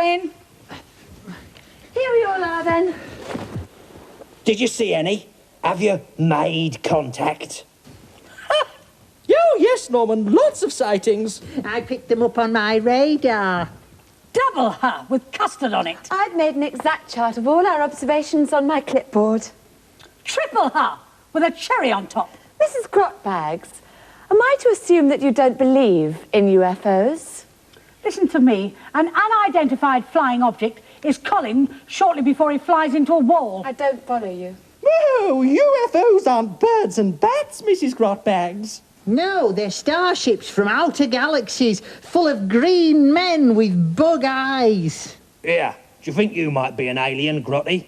in. Here we all are, then. Did you see any? Have you made contact? Oh, yes, Norman. Lots of sightings. I picked them up on my radar. Double her with custard on it. I've made an exact chart of all our observations on my clipboard. Triple her with a cherry on top. Mrs. Grotbags, am I to assume that you don't believe in UFOs? Listen to me. An unidentified flying object is Colin shortly before he flies into a wall. I don't follow you. Whoa, UFOs aren't birds and bats, Mrs. Grotbags. No, they're starships from outer galaxies, full of green men with bug eyes. Yeah. Do you think you might be an alien, Grotty?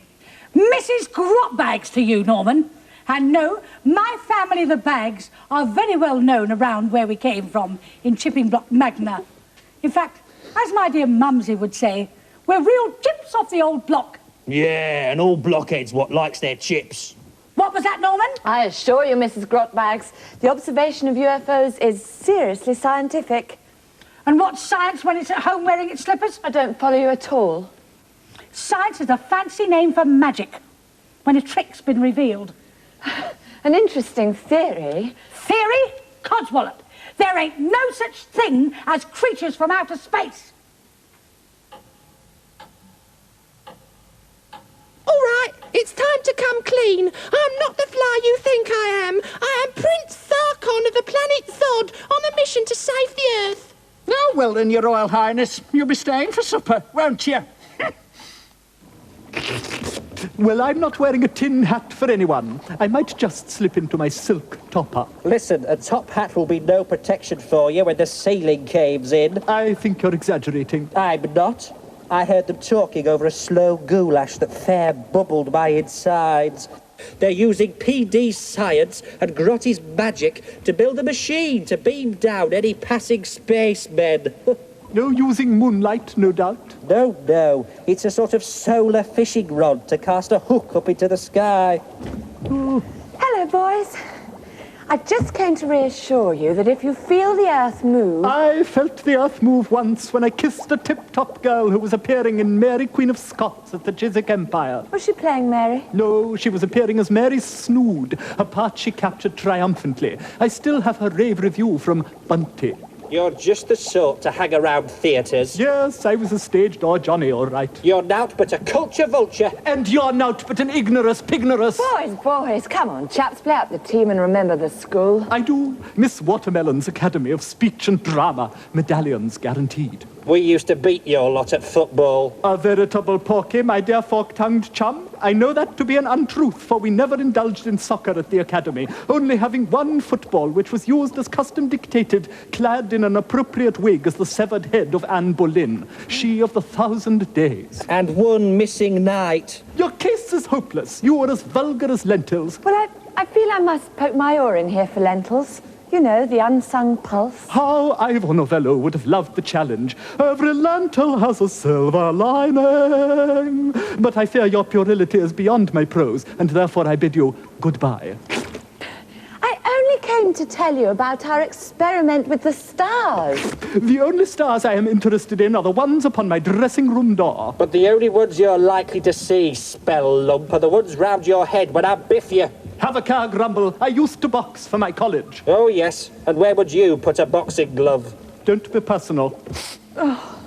Mrs. Grotbags to you, Norman. And no, my family, the Bags, are very well known around where we came from, in Chipping Block Magna. In fact, as my dear Mumsy would say, we're real chips off the old block. Yeah, and all blockheads what likes their chips. What was that, Norman? I assure you, Mrs. Grotbags, the observation of UFOs is seriously scientific. And what's science when it's at home wearing its slippers? I don't follow you at all. Science is a fancy name for magic, when a trick's been revealed. An interesting theory. Theory? Codswallop. There ain't no such thing as creatures from outer space. All right, it's time to come clean. I'm not the fly you think I am. I am Prince Sarkon of the planet Zod on a mission to save the Earth. Oh, well then, Your Royal Highness, you'll be staying for supper, won't you? Well, I'm not wearing a tin hat for anyone. I might just slip into my silk topper. Listen, a top hat will be no protection for you when the ceiling caves in. I think you're exaggerating. I'm not. I heard them talking over a slow goulash that fair bubbled my insides. They're using PD science and Grotty's magic to build a machine to beam down any passing spacemen. No, using moonlight, no doubt. No. It's a sort of solar fishing rod to cast a hook up into the sky. Oh. Hello, boys. I just came to reassure you that if you feel the Earth move... I felt the Earth move once when I kissed a tip-top girl who was appearing in Mary, Queen of Scots at the Chiswick Empire. Was she playing Mary? No, she was appearing as Mary Snood, a part she captured triumphantly. I still have her rave review from Bunty. You're just the sort to hang around theatres. Yes, I was a stage door Johnny, all right. You're nowt but a culture vulture. And you're nowt but an ignorous pignorous. Boys, come on, chaps, play up the team and remember the school. I do. Miss Watermelon's Academy of Speech and Drama. Medallions guaranteed. We used to beat your lot at football. A veritable porky, my dear fork-tongued chum. I know that to be an untruth, for we never indulged in soccer at the academy, only having one football, which was used as custom dictated, clad in an appropriate wig as the severed head of Anne Boleyn, she of the 1,000 days. And one missing night. Your case is hopeless. You are as vulgar as lentils. Well, I feel I must poke my oar in here for lentils. You know, the unsung pulse. How Ivor Novello would have loved the challenge. Every lentil has a silver lining. But I fear your puerility is beyond my prose, and therefore I bid you goodbye. I only came to tell you about our experiment with the stars. The only stars I am interested in are the ones upon my dressing room door. But the only ones you're likely to see, spell lump, are the ones round your head when I biff you. Have a care, Grumble. I used to box for my college. Oh, yes. And where would you put a boxing glove? Don't be personal. Oh.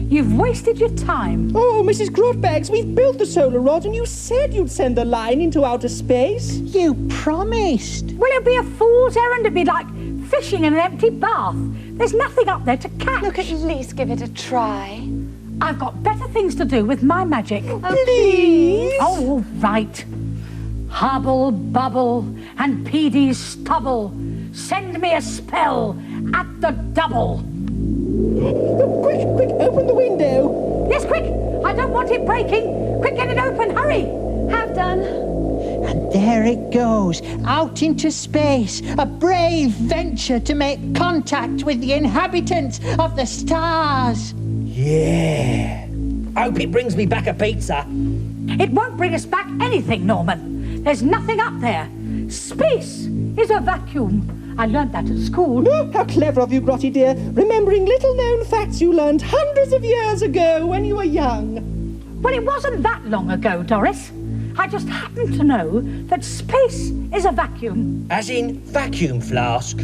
You've wasted your time. Oh, Mrs. Grotbags, we've built the solar rod and you said you'd send the line into outer space. You promised. Well, it'd be a fool's errand. It'd be like fishing in an empty bath. There's nothing up there to catch. Look, at least give it a try. I've got better things to do with my magic. Oh, please. Oh, all right. Hubble, bubble, and PD's stubble. Send me a spell at the double. Oh, quick, open the window. Yes, quick. I don't want it breaking. Quick, get it open, hurry. Have done. And there it goes, out into space, a brave venture to make contact with the inhabitants of the stars. Yeah. Hope it brings me back a pizza. It won't bring us back anything, Norman. There's nothing up there. Space is a vacuum. I learnt that at school. Oh, how clever of you, Grotty dear, remembering little-known facts you learned hundreds of years ago when you were young. Well, it wasn't that long ago, Doris. I just happen to know that space is a vacuum. As in vacuum flask?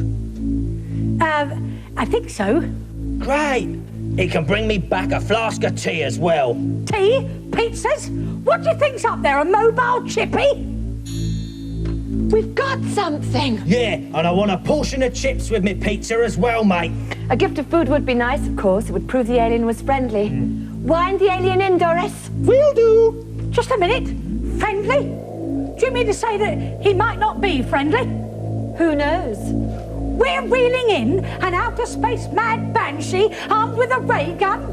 I think so. Great. It can bring me back a flask of tea as well. Tea? Pizzas? What do you think's up there, a mobile chippy? We've got something. Yeah, and I want a portion of chips with me pizza as well, mate. A gift of food would be nice, of course. It would prove the alien was friendly. Wind the alien in, Doris. Will do. Just a minute. Friendly? Do you mean to say that he might not be friendly? Who knows? We're reeling in an outer space mad banshee armed with a ray gun?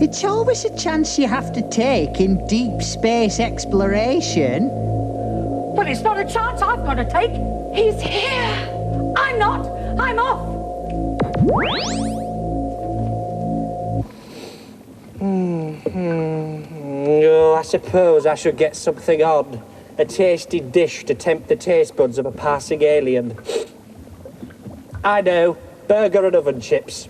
It's always a chance you have to take in deep space exploration. Well, it's not a chance I've got to take. He's here. I'm not. I'm off. Oh, I suppose I should get something on. A tasty dish to tempt the taste buds of a passing alien. I know. Burger and oven chips.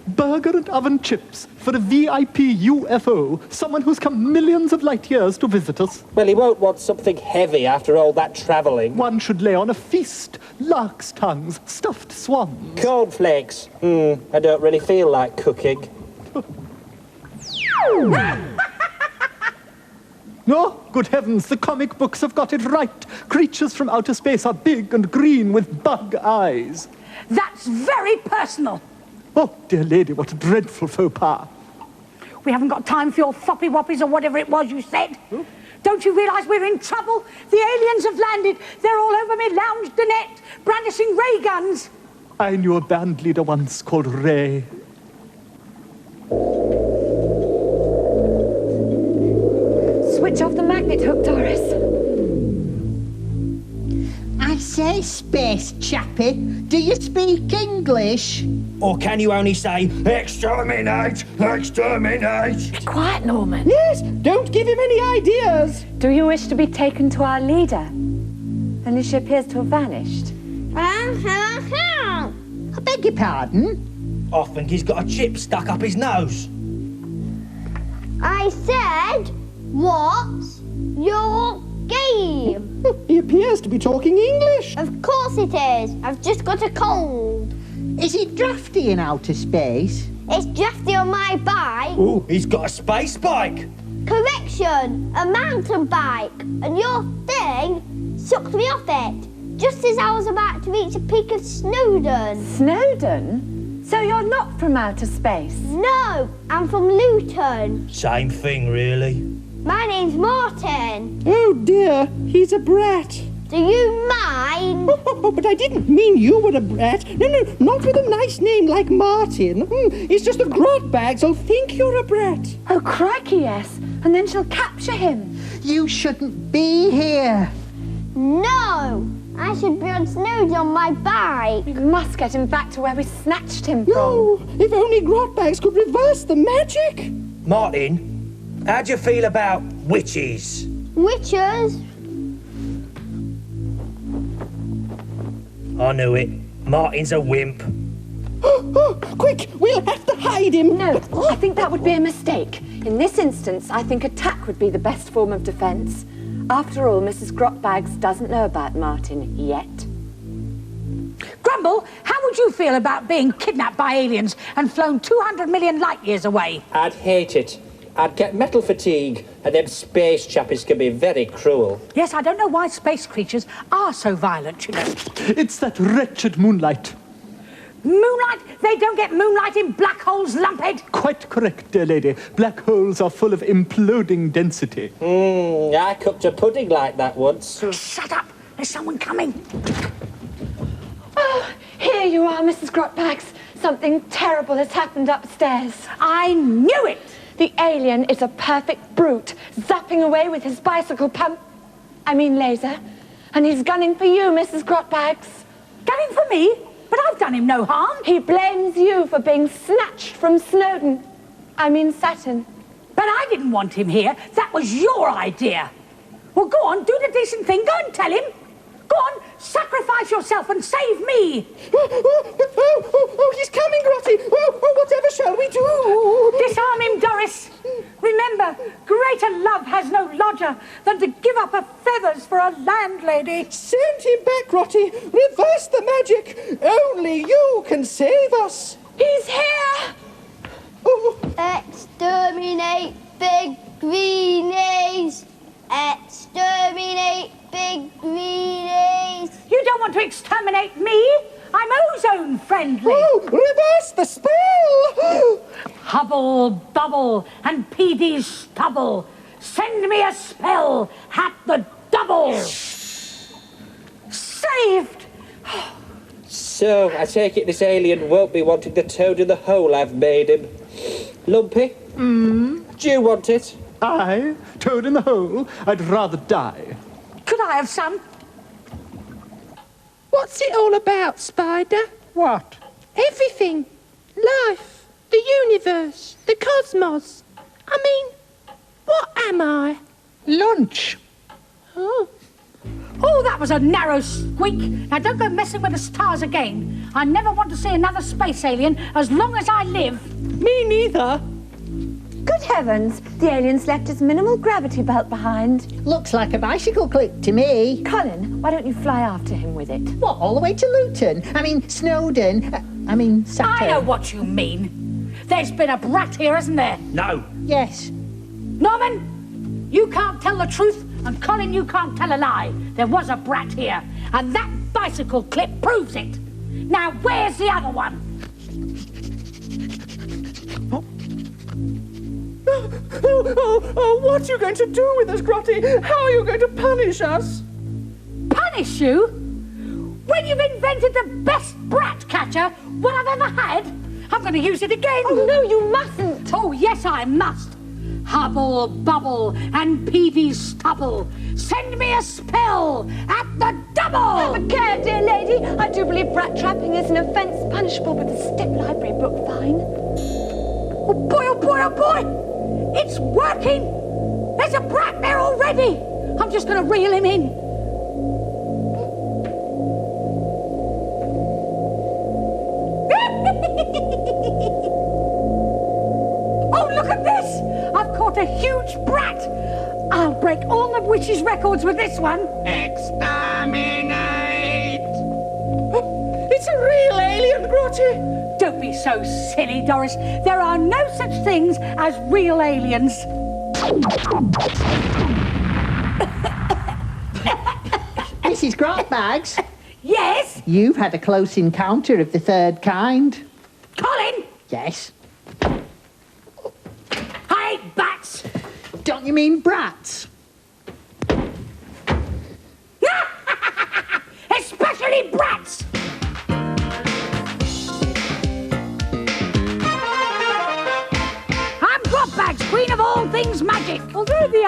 Burger and oven chips for a VIP UFO, someone who's come millions of light years to visit us. Well, he won't want something heavy after all that travelling. One should lay on a feast. Lark's tongues, stuffed swans. Cornflakes. I don't really feel like cooking. No, good heavens, the comic books have got it right. Creatures from outer space are big and green with bug eyes. That's very personal. Oh, dear lady, what a dreadful faux pas. We haven't got time for your floppy woppies or whatever it was you said. Don't you realise we're in trouble? The aliens have landed. They're all over me lounge dinette, brandishing ray guns. I knew a band leader once called Ray. Switch off the magnet hook, Doris. I say, space chappie, do you speak English? Or can you only say, exterminate, exterminate? Be quiet, Norman. Yes, don't give him any ideas. Do you wish to be taken to our leader? Only she appears to have vanished. I beg your pardon? I think he's got a chip stuck up his nose. I said, what's your game? He appears to be talking English. Of course it is. I've just got a cold. Is it drafty in outer space? It's drafty on my bike. Ooh, he's got a space bike. Correction, a mountain bike. And your thing sucked me off it, just as I was about to reach the peak of Snowdon. Snowdon? So you're not from outer space? No, I'm from Luton. Same thing, really. My name's Martin. Oh dear, he's a brat. Do you mind? Oh, but I didn't mean you were a brat. No, not with a nice name like Martin. It's just a Grotbags will think you're a brat. Oh, crikey, yes. And then she'll capture him. You shouldn't be here. No, I should be on Snowdon on my bike. We must get him back to where we snatched him from. No, if only Grotbags could reverse the magic. Martin, how do you feel about witches? Witches? I knew it. Martin's a wimp. Quick, we'll have to hide him. No, I think that would be a mistake. In this instance, I think attack would be the best form of defence. After all, Mrs. Grotbags doesn't know about Martin yet. Grumble, how would you feel about being kidnapped by aliens and flown 200 million light years away? I'd hate it. I'd get metal fatigue, and them space chappies can be very cruel. Yes, I don't know why space creatures are so violent, you know. It's that wretched moonlight. Moonlight? They don't get moonlight in black holes, lumphead. Quite correct, dear lady. Black holes are full of imploding density. I cooked a pudding like that once. Shut up. There's someone coming. Oh, here you are, Mrs. Grotbags. Something terrible has happened upstairs. I knew it. The alien is a perfect brute, zapping away with his bicycle laser. And he's gunning for you, Mrs. Grotbags. Gunning for me? But I've done him no harm. He blames you for being snatched from Saturn. But I didn't want him here. That was your idea. Well, go on, do the decent thing. Go and tell him. Go on, sacrifice yourself and save me. Oh, he's coming, Grotty. Oh, whatever shall we do? Disarm him, Doris. Remember, greater love has no lodger than to give up her feathers for a landlady. Send him back, Grotty. Reverse the magic. Only you can save us. He's here! Exterminate big greenies. Exterminate big greenies. You don't want to exterminate me. I'm ozone friendly. Oh, reverse the spell. Hubble, bubble, and PD's stubble. Send me a spell at the double. Saved. So, I take it this alien won't be wanting the toad in the hole I've made him. Lumpy? Do you want it? I? Toad in the hole? I'd rather die. Could I have some? What's it all about, Spider? What? Everything. Life, the universe, the cosmos. I mean, what am I? Lunch. Oh. Oh, that was a narrow squeak. Now don't go messing with the stars again. I never want to see another space alien as long as I live. Me neither. Good heavens, the aliens left his minimal gravity belt behind. Looks like a bicycle clip to me. Colin, why don't you fly after him with it? What, all the way to Luton? Snowdon. Saturn. I know what you mean. There's been a brat here, hasn't there? No. Yes. Norman, you can't tell the truth, and Colin, you can't tell a lie. There was a brat here, and that bicycle clip proves it. Now, where's the other one? Oh, what are you going to do with us, Grotty? How are you going to punish us? Punish you? When you've invented the best brat catcher what I've ever had, I'm going to use it again. Oh, no, you mustn't. Oh, yes, I must. Hubble, bubble, and peavy stubble. Send me a spell at the double. Have a care, dear lady. I do believe brat trapping is an offence punishable with a step library book fine. Oh, boy, oh, boy, oh, boy. It's working. There's a brat there already. I'm just going to reel him in. Oh, look at this. I've caught a huge brat. I'll break all the witches' records with this one. Exterminate! It's a real alien, Grotty. Don't be so silly, Doris. There are no such things as real aliens. Mrs. Grotbags, Yes? you've had a close encounter of the third kind. Colin? Yes. I hate bats. Don't you mean brats? Especially brats. I'm Grotbags, queen of all things magic. Although the